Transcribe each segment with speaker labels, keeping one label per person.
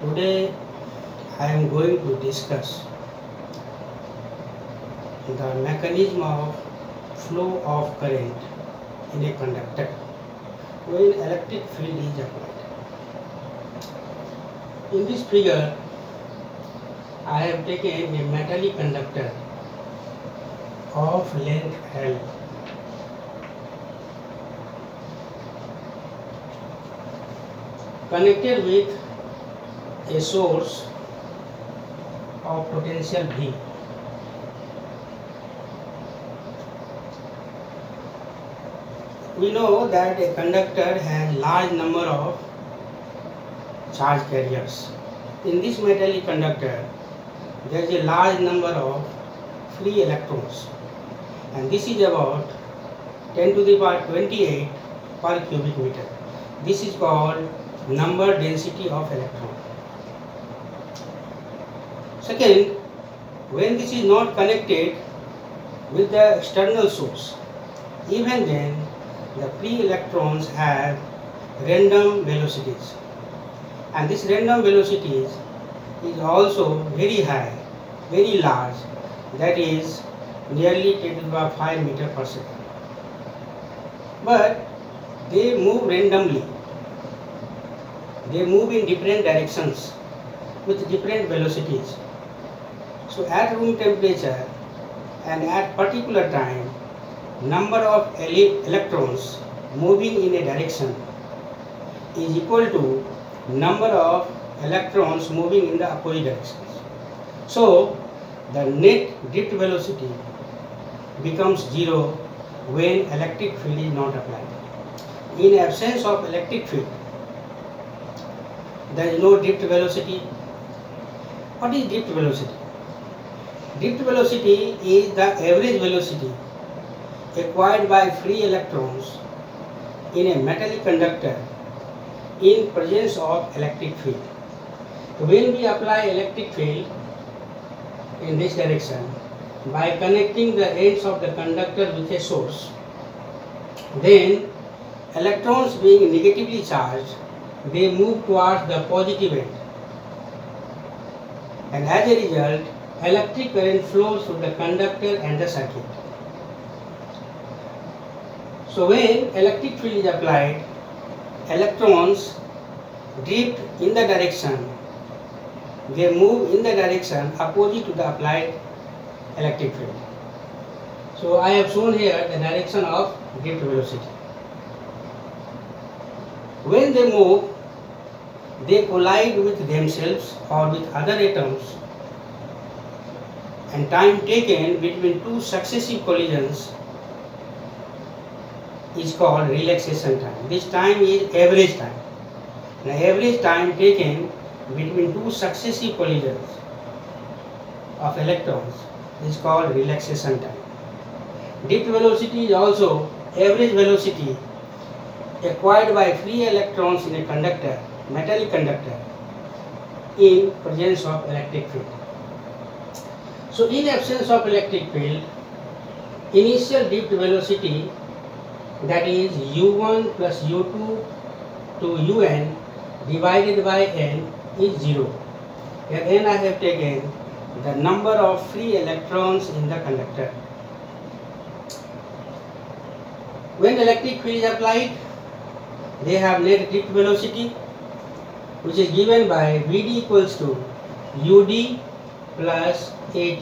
Speaker 1: Today I am going to discuss the mechanism of flow of current in a conductor when electric field is applied. In this figure, I have taken a metallic conductor of length L. Connected with a source of potential V. We know that a conductor has large number of charge carriers. In this metallic conductor, there is a large number of free electrons, and this is about 10 to the power 28 per cubic meter. This is called number density of electron. Second, when this is not connected with the external source, even then the free electrons have random velocities, and this random velocities is also very high, very large, that is nearly 10 to the power 5 meter per second. But they move randomly. They move in different directions with different velocities. So at room temperature and at particular time, number of electrons moving in a direction is equal to number of electrons moving in the opposite directions. So the net drift velocity becomes zero when electric field is not applied. In absence of electric field, there is no drift velocity. What is drift velocity? Drift velocity is the average velocity acquired by free electrons in a metallic conductor in presence of electric field. When we apply electric field in this direction by connecting the ends of the conductor with a source, then electrons being negatively charged, they move towards the positive end, and as a result electric current flows through the conductor and the circuit. So when electric field is applied, electrons drift in the direction, they move in the direction opposite to the applied electric field. So I have shown here the direction of drift velocity. When they move, they collide with themselves or with other atoms, and time taken between two successive collisions is called relaxation time. This time is average time. The average time taken between two successive collisions of electrons is called relaxation time. Drift velocity is also average velocity acquired by free electrons in a conductor, metallic conductor, in presence of electric field. So in absence of electric field, initial drift velocity, that is u1 plus u2 to un divided by n, is 0. Here n I have taken the number of free electrons in the conductor. When electric field is applied, they have net drift velocity, which is given by Vd equals to ud plus at.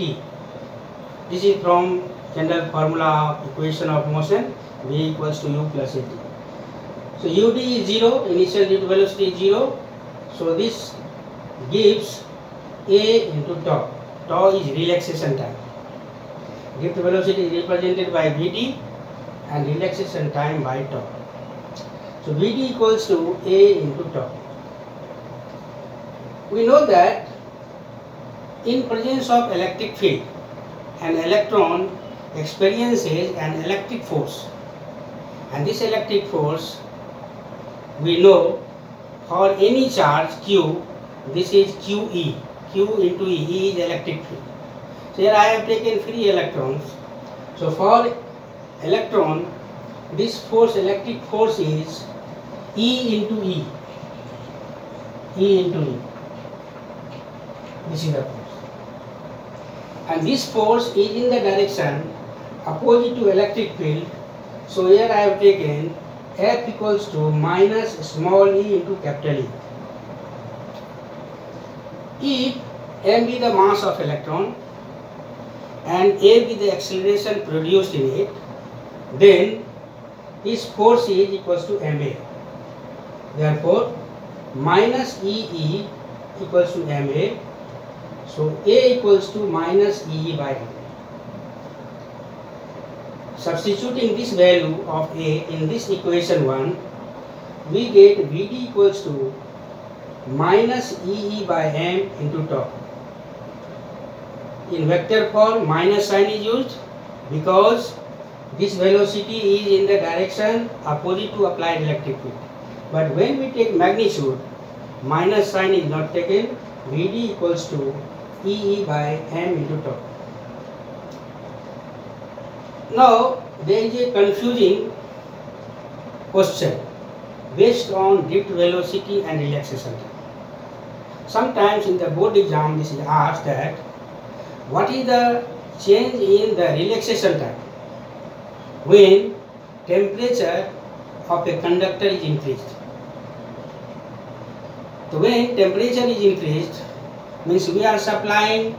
Speaker 1: This is from general formula of equation of motion, V equals to u plus at. So ud is 0, initial drift velocity is 0. So this gives a into tau. Tau is relaxation time. Drift velocity is represented by Vd and relaxation time by tau. So Vd equals to a into tau. We know that in presence of electric field, an electron experiences an electric force, and this electric force, we know, for any charge q, this is QE. Q into E. E is electric field. So here I have taken free electrons. So for electron, this force, electric force, is E into E. E into E. This is the force. And this force is in the direction opposite to electric field. So here I have taken F equals to minus small e into capital E. If m be the mass of electron and a be the acceleration produced in it, then its force is equals to ma. Therefore, minus ee equals to ma. So a equals to minus ee by m. Substituting this value of a in this equation 1, we get Vd equals to minus ee by m into tau. In vector form, minus sign is used because this velocity is in the direction opposite to applied electric field. But when we take magnitude, minus sign is not taken. Vd equals to ee by m into tau. Now there is a confusing question based on drift velocity and relaxation time. Sometimes in the board exam this is asked that what is the change in the relaxation time when temperature of a conductor is increased. So when temperature is increased means we are supplying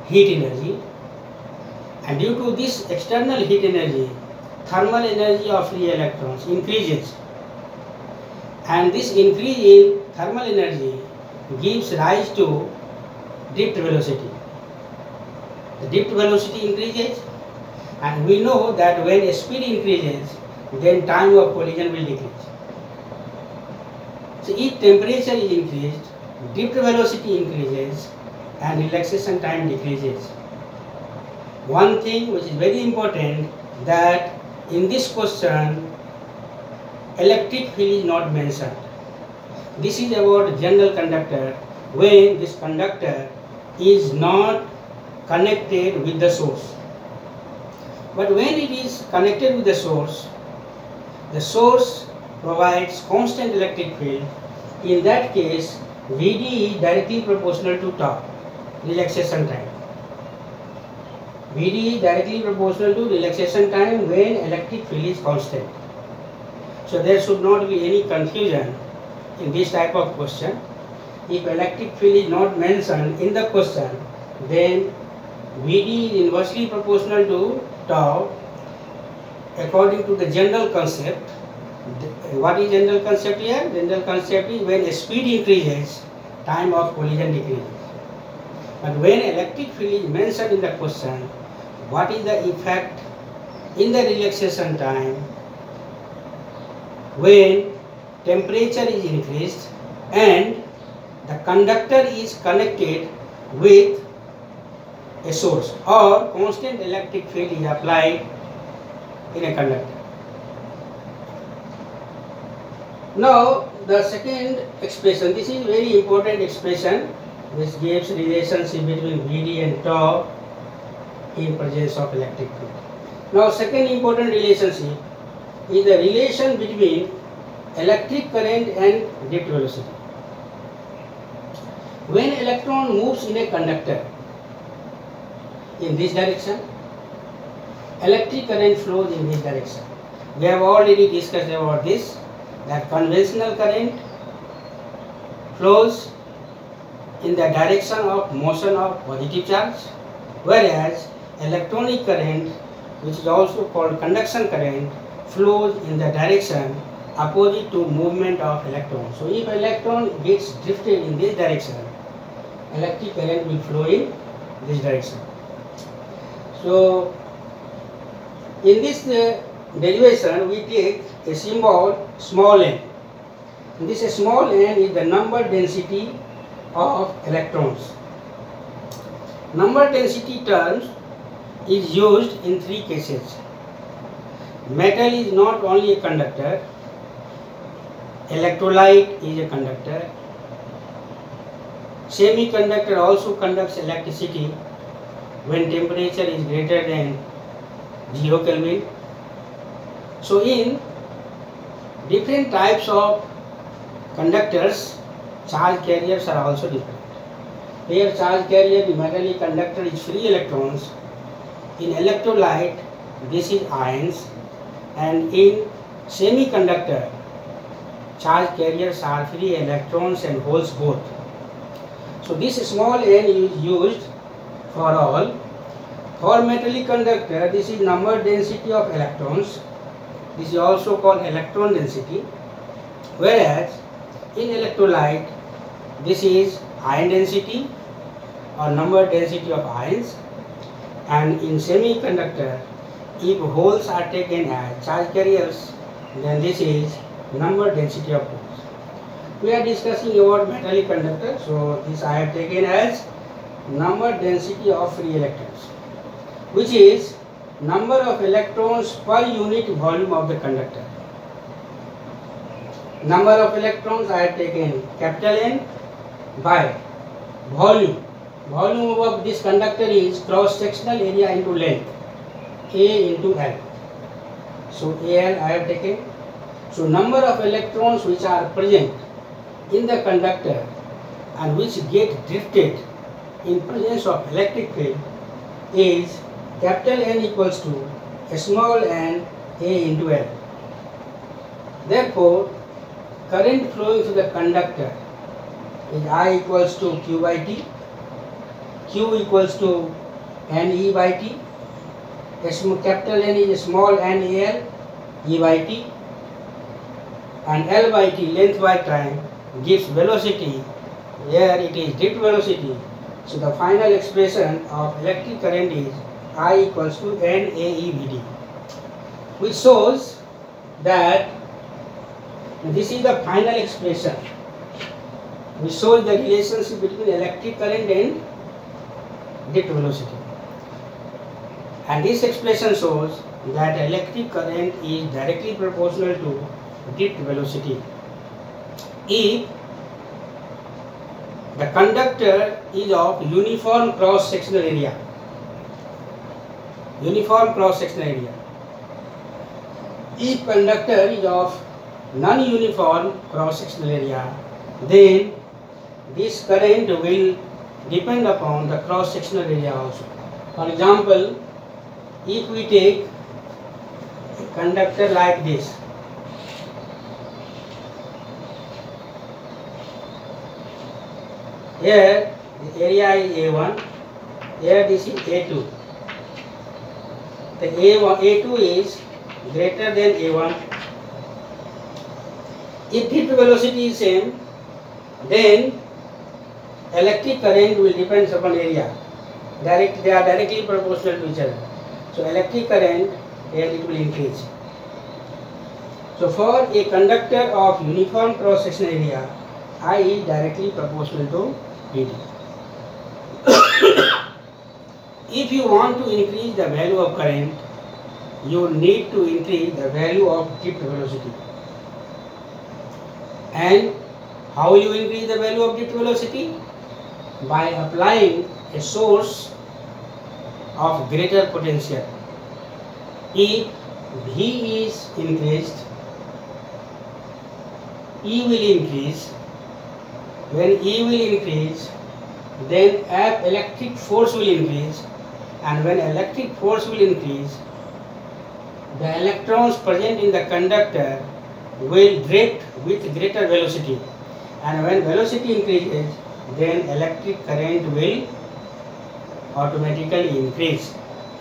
Speaker 1: heat energy, and due to this external heat energy, thermal energy of free electrons increases, and this increase in thermal energy gives rise to drift velocity. The drift velocity increases, and we know that when speed increases, then time of collision will decrease. So if temperature is increased, drift velocity increases and relaxation time decreases. One thing which is very important, that in this question electric field is not mentioned. This is about general conductor when this conductor is not connected with the source. But when it is connected with the source provides constant electric field. In that case, Vd is directly proportional to tau, relaxation time. Vd is directly proportional to relaxation time when electric field is constant. So there should not be any confusion in this type of question. If electric field is not mentioned in the question, then Vd is inversely proportional to tau according to the general concept. What is general concept here? General concept is when speed increases, time of collision decreases. But when electric field is mentioned in the question, what is the effect in the relaxation time when temperature is increased and the conductor is connected with a source or constant electric field is applied in a conductor. Now the second expression, this is very important expression which gives relationship between Vd and tau in presence of electric field. Now second important relationship is the relation between electric current and drift velocity. When electron moves in a conductor in this direction, electric current flows in this direction. We have already discussed about this, that conventional current flows in the direction of motion of positive charge, whereas electronic current, which is also called conduction current, flows in the direction opposite to movement of electron. So if electron gets drifted in this direction, electric current will flow in this direction. So in this derivation we take a symbol small n. This small n is the number density of electrons. Number density terms is used in three cases. Metal is not only a conductor, electrolyte is a conductor, semiconductor also conducts electricity when temperature is greater than 0 Kelvin. So in different types of conductors, charge carriers are also different. Here charge carrier in metallic conductor is free electrons. In electrolyte this is ions, and in semiconductor charge carriers are free electrons and holes both. So this small n is used for all. For metallic conductor this is number density of electrons. This is also called electron density. Whereas in electrolyte this is ion density or number density of ions, and in semiconductor if holes are taken as charge carriers then this is number density of holes. We are discussing about metallic conductor, so this I have taken as number density of free electrons, which is number of electrons per unit volume of the conductor. Number of electrons I have taken capital N by volume. Volume of this conductor is cross sectional area into length, A into L. So AL I have taken. So number of electrons which are present in the conductor and which get drifted in presence of electric field is capital N equals to a small n A into L. Therefore, current flowing through the conductor is I equals to Q by T, Q equals to N E by T, capital N is small n AL, E by T, and L by T, length by time, gives velocity. Here it is drift velocity. So the final expression of electric current is I equals to N A E V D, which shows that this is the final expression, which shows the relationship between electric current and drift velocity. And this expression shows that electric current is directly proportional to drift velocity. If the conductor is of uniform cross sectional area, if conductor is of non-uniform cross sectional area, then this current will depend upon the cross sectional area also. For example, if we take a conductor like this, here the area is A1, here this is A2. The A2 is greater than A1. If drift velocity is same, then electric current will depend upon area. They are directly proportional to each other. So electric current, here it will increase. So for a conductor of uniform cross sectional area, I is directly proportional to VD. If you want to increase the value of current, you need to increase the value of drift velocity. And how you increase the value of drift velocity? By applying a source of greater potential. If V is increased, E will increase. When E will increase, then electric force will increase, and when electric force will increase, the electrons present in the conductor will drift with greater velocity, and when velocity increases, then electric current will automatically increase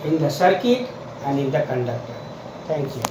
Speaker 1: in the circuit and in the conductor. Thank you.